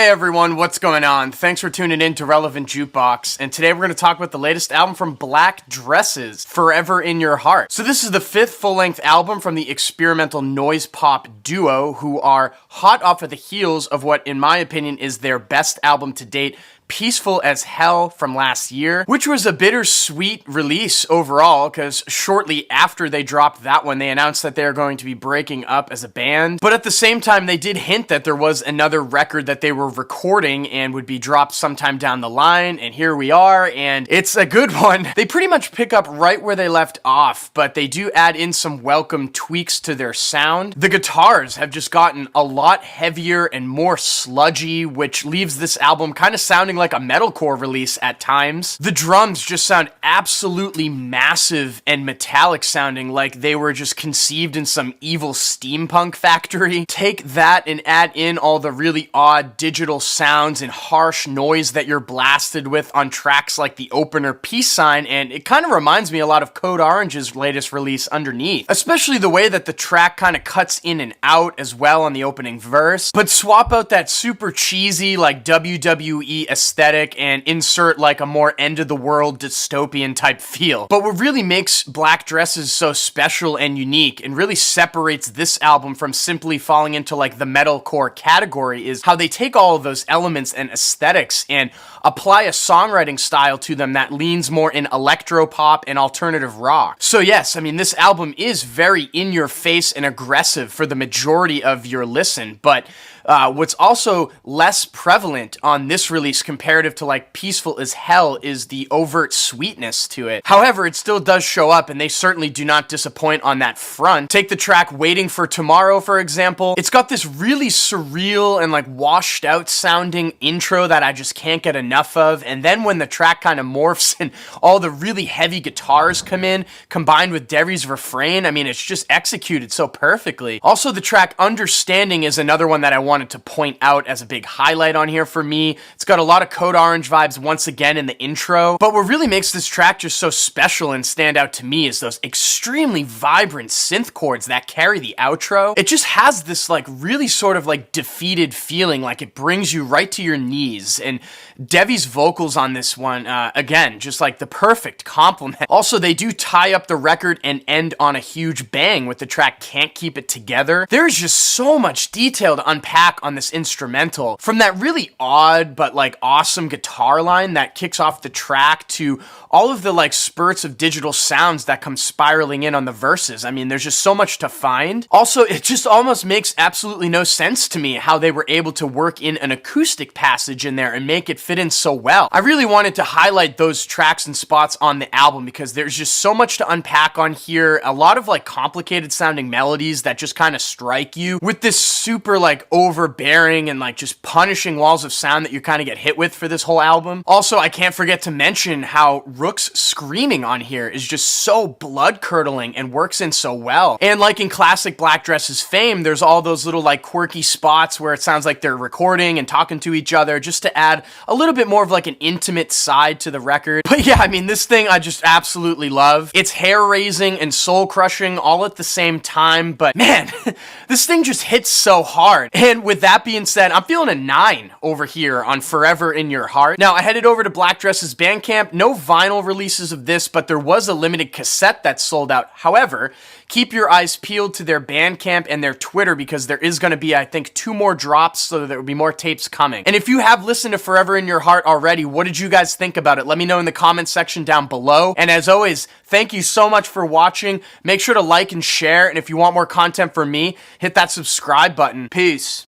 Hey everyone, what's going on? Thanks for tuning in to Relevant Jukebox, and today we're going to talk about the latest album from Black Dresses, Forever in Your Heart. So this is the 5th full-length album from the experimental noise pop duo who are hot off of the heels of what, in my opinion, is their best album to date, Peaceful as Hell from last year, which was a bittersweet release overall because shortly after they dropped that one, they announced that they're going to be breaking up as a band. But at the same time, they did hint that there was another record that they were recording and would be dropped sometime down the line, and here we are, and it's a good one. They pretty much pick up right where they left off, but they do add in some welcome tweaks to their sound. The guitars have just gotten a lot heavier and more sludgy, which leaves this album kind of sounding like a metalcore release at times. The drums just sound absolutely massive and metallic sounding, like they were just conceived in some evil steampunk factory. Take that and add in all the really odd digital sounds and harsh noise that you're blasted with on tracks like the opener Peace Sign, and it kind of reminds me a lot of Code Orange's latest release, Underneath, especially the way that the track kind of cuts in and out as well on the opening verse. But swap out that super cheesy like WWE aesthetic and insert like a more end-of-the-world dystopian type feel. But what really makes Black Dresses so special and unique and really separates this album from simply falling into like the metalcore category is how they take all of those elements and aesthetics and apply a songwriting style to them that leans more in electropop and alternative rock. So yes, I mean, this album is very in your face and aggressive for the majority of your listen, but what's also less prevalent on this release comparative to like Peaceful as Hell is the overt sweetness to it. However, it still does show up, and they certainly do not disappoint on that front. Take the track Waiting for Tomorrow, for example. It's got this really surreal and like washed out sounding intro that I just can't get enough of, and then when the track kind of morphs and all the really heavy guitars come in, combined with Derry's refrain, I mean, it's just executed so perfectly. Also, the track Understanding is another one that I wanted to point out as a big highlight on here for me. It's got a lot of Code Orange vibes once again in the intro, but what really makes this track just so special and stand out to me is those extremely vibrant synth chords that carry the outro. It just has this like really sort of like defeated feeling, like it brings you right to your knees, and Devi's vocals on this one, again, just like the perfect compliment. Also, they do tie up the record and end on a huge bang with the track Can't Keep It Together. There's just so much detail to unpack on this instrumental, from that really odd but like awesome guitar line that kicks off the track to all of the like spurts of digital sounds that come spiraling in on the verses. I mean, there's just so much to find. Also, it just almost makes absolutely no sense to me how they were able to work in an acoustic passage in there and make it fit in so well. I really wanted to highlight those tracks and spots on the album because there's just so much to unpack on here. A lot of like complicated sounding melodies that just kind of strike you with this super like overbearing and like just punishing walls of sound that you kind of get hit with for this whole album. Also, I can't forget to mention how Rook's screaming on here is just so blood-curdling and works in so well. And like in classic Black Dresses fame, there's all those little like quirky spots where it sounds like they're recording and talking to each other just to add a little bit more of like an intimate side to the record. But yeah, I mean, this thing I just absolutely love. It's hair-raising and soul-crushing all at the same time, but man, this thing just hits so hard. And with that being said, I'm feeling a 9 over here on Forever in Your Heart. Now, I headed over to Black Dresses Bandcamp. No vinyl releases of this, but there was a limited cassette that sold out. However, keep your eyes peeled to their Bandcamp and their Twitter because there is going to be, I think, 2 more drops, so there will be more tapes coming. And if you have listened to Forever in Your Heart already, what did you guys think about it? Let me know in the comments section down below. And as always, thank you so much for watching. Make sure to like and share, and if you want more content from me, hit that subscribe button. Peace.